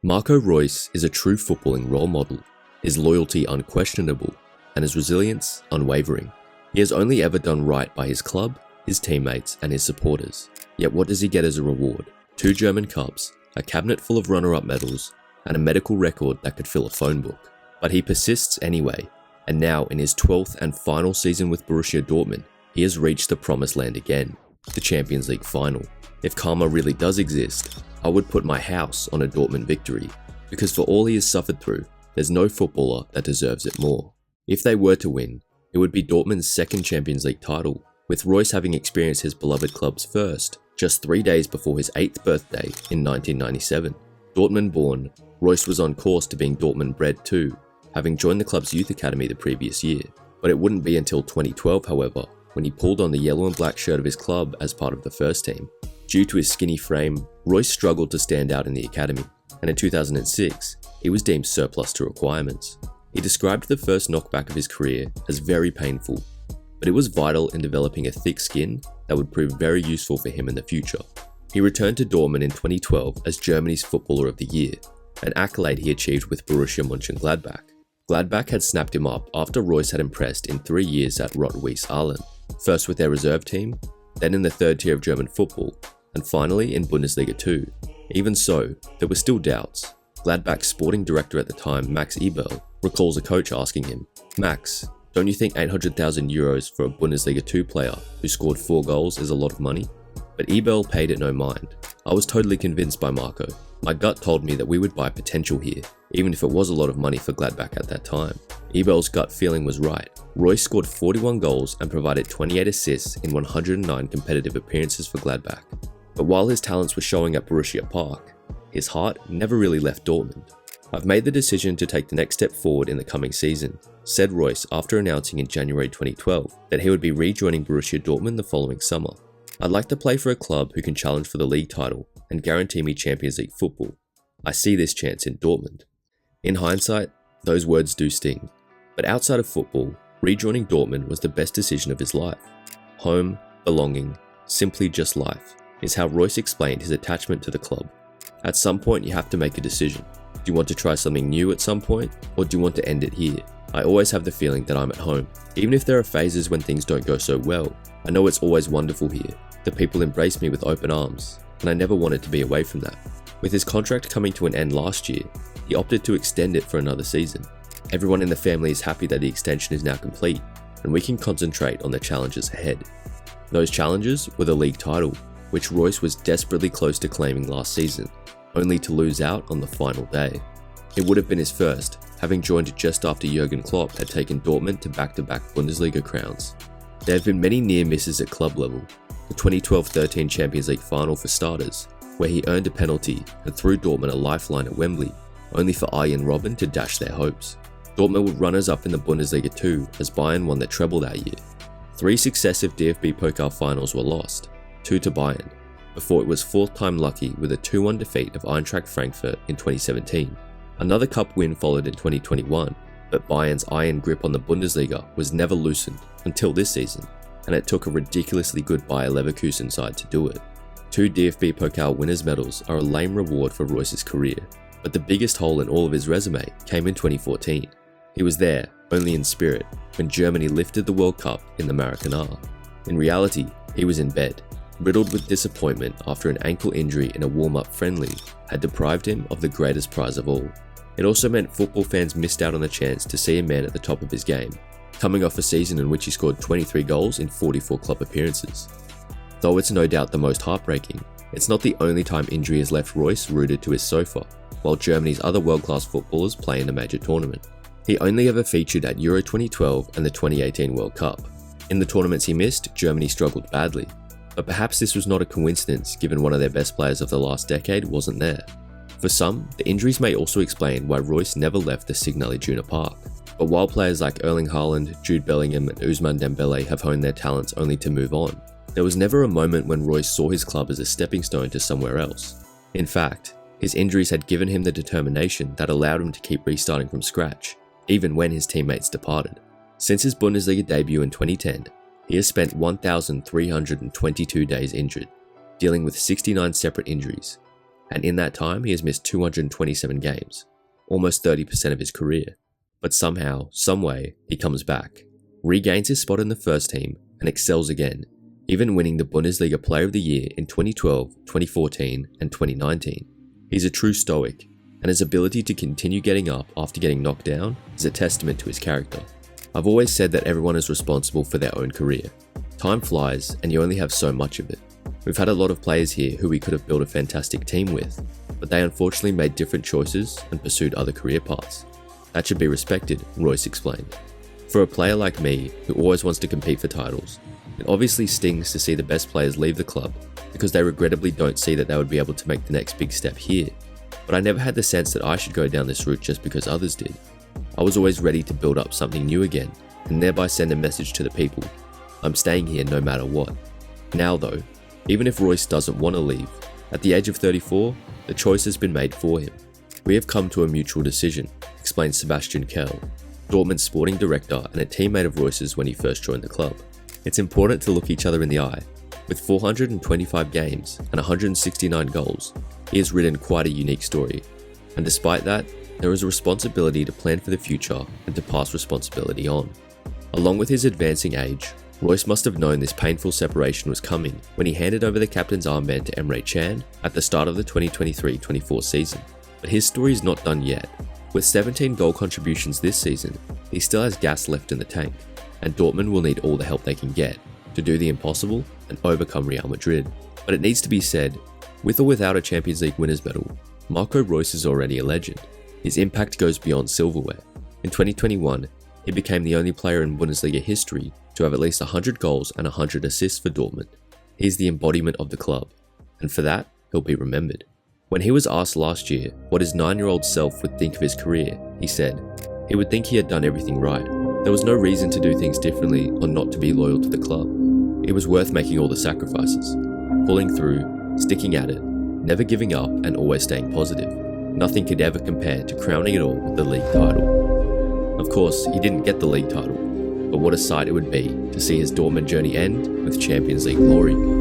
Marco Reus is a true footballing role model, his loyalty unquestionable, and his resilience unwavering. He has only ever done right by his club, his teammates, and his supporters. Yet what does he get as a reward? 2 German Cups, a cabinet full of runner-up medals, and a medical record that could fill a phone book. But he persists anyway, and now in his 12th and final season with Borussia Dortmund, he has reached the promised land again, the Champions League final. If karma really does exist, I would put my house on a Dortmund victory, because for all he has suffered through, there's no footballer that deserves it more. If they were to win, it would be Dortmund's second Champions League title, with Reus having experienced his beloved club's first, just 3 days before his 8th birthday in 1997. Dortmund born, Reus was on course to being Dortmund bred too, having joined the club's youth academy the previous year. But it wouldn't be until 2012, however, when he pulled on the yellow and black shirt of his club as part of the first team. Due to his skinny frame, Reus struggled to stand out in the academy, and in 2006, he was deemed surplus to requirements. He described the first knockback of his career as very painful, but it was vital in developing a thick skin that would prove very useful for him in the future. He returned to Dortmund in 2012 as Germany's Footballer of the Year, an accolade he achieved with Borussia Mönchengladbach. Gladbach had snapped him up after Reus had impressed in 3 years at Rot-Weiss Ahlen, first with their reserve team, then in the third tier of German football, and finally in Bundesliga 2. Even so, there were still doubts. Gladbach's sporting director at the time, Max Eberl, recalls a coach asking him, "Max, don't you think 800,000 euros for a Bundesliga 2 player who scored 4 goals is a lot of money?" But Eberl paid it no mind. "I was totally convinced by Marco. My gut told me that we would buy potential here, even if it was a lot of money for Gladbach at that time." Eberl's gut feeling was right. Reus scored 41 goals and provided 28 assists in 109 competitive appearances for Gladbach. But while his talents were showing at Borussia Park, his heart never really left Dortmund. "I've made the decision to take the next step forward in the coming season," said Reus after announcing in January 2012 that he would be rejoining Borussia Dortmund the following summer. "I'd like to play for a club who can challenge for the league title and guarantee me Champions League football. I see this chance in Dortmund." In hindsight, those words do sting. But outside of football, rejoining Dortmund was the best decision of his life. Home, belonging, simply just life, is how Reus explained his attachment to the club. At some point you have to make a decision. Do you want to try something new at some point, or do you want to end it here? I always have the feeling that I'm at home. Even if there are phases when things don't go so well, I know it's always wonderful here. The people embrace me with open arms, and I never wanted to be away from that. With his contract coming to an end last year, he opted to extend it for another season. Everyone in the family is happy that the extension is now complete, and we can concentrate on the challenges ahead. Those challenges were the league title, which Reus was desperately close to claiming last season, only to lose out on the final day. It would have been his first, having joined just after Jurgen Klopp had taken Dortmund to back-to-back Bundesliga crowns. There have been many near misses at club level. The 2012-13 Champions League final for starters, where he earned a penalty and threw Dortmund a lifeline at Wembley, only for Arjen Robben to dash their hopes. Dortmund were runners-up in the Bundesliga 2 as Bayern won the treble that year. 3 successive DFB Pokal finals were lost, 2 to Bayern, before it was 4th time lucky with a 2-1 defeat of Eintracht Frankfurt in 2017. Another cup win followed in 2021, but Bayern's iron grip on the Bundesliga was never loosened until this season, and it took a ridiculously good Bayer Leverkusen side to do it. 2 DFB Pokal winners' medals are a lame reward for Reus's career, but the biggest hole in all of his resume came in 2014. He was there, only in spirit, when Germany lifted the World Cup in the Maracanã. In reality, he was in bed, riddled with disappointment after an ankle injury in a warm-up friendly had deprived him of the greatest prize of all. It also meant football fans missed out on the chance to see a man at the top of his game, coming off a season in which he scored 23 goals in 44 club appearances. Though it's no doubt the most heartbreaking, it's not the only time injury has left Reus rooted to his sofa, while Germany's other world-class footballers play in a major tournament. He only ever featured at Euro 2012 and the 2018 World Cup. In the tournaments he missed, Germany struggled badly, but perhaps this was not a coincidence given one of their best players of the last decade wasn't there. For some, the injuries may also explain why Reus never left the Signal Iduna Park. But while players like Erling Haaland, Jude Bellingham and Ousmane Dembele have honed their talents only to move on, there was never a moment when Reus saw his club as a stepping stone to somewhere else. In fact, his injuries had given him the determination that allowed him to keep restarting from scratch, even when his teammates departed. Since his Bundesliga debut in 2010, he has spent 1,322 days injured, dealing with 69 separate injuries. and in that time he has missed 227 games, almost 30% of his career. But somehow, someway, he comes back, regains his spot in the first team, and excels again, even winning the Bundesliga Player of the Year in 2012, 2014, and 2019. He's a true stoic, and his ability to continue getting up after getting knocked down is a testament to his character. I've always said that everyone is responsible for their own career. Time flies, and you only have so much of it. We've had a lot of players here who we could have built a fantastic team with, but they unfortunately made different choices and pursued other career paths. That should be respected, Reus explained. For a player like me, who always wants to compete for titles, it obviously stings to see the best players leave the club because they regrettably don't see that they would be able to make the next big step here. But I never had the sense that I should go down this route just because others did. I was always ready to build up something new again, and thereby send a message to the people. I'm staying here no matter what. Now though, even if Reus doesn't want to leave, at the age of 34, the choice has been made for him. We have come to a mutual decision, explained Sebastian Kehl, Dortmund's sporting director and a teammate of Reus's when he first joined the club. It's important to look each other in the eye. With 425 games and 169 goals, he has written quite a unique story. And despite that, there is a responsibility to plan for the future and to pass responsibility on. Along with his advancing age, Reus must have known this painful separation was coming when he handed over the captain's armband to Emre Can at the start of the 2023-24 season. But his story is not done yet. With 17 goal contributions this season, he still has gas left in the tank, and Dortmund will need all the help they can get to do the impossible and overcome Real Madrid. But it needs to be said, with or without a Champions League winners medal, Marco Reus is already a legend. His impact goes beyond silverware. In 2021, he became the only player in Bundesliga history to have at least 100 goals and 100 assists for Dortmund. He is the embodiment of the club, and for that, he'll be remembered. When he was asked last year what his 9-year-old self would think of his career, he said, he would think he had done everything right. There was no reason to do things differently or not to be loyal to the club. It was worth making all the sacrifices, pulling through, sticking at it, never giving up and always staying positive. Nothing could ever compare to crowning it all with the league title. Of course, he didn't get the league title, but what a sight it would be to see his Dortmund journey end with Champions League glory.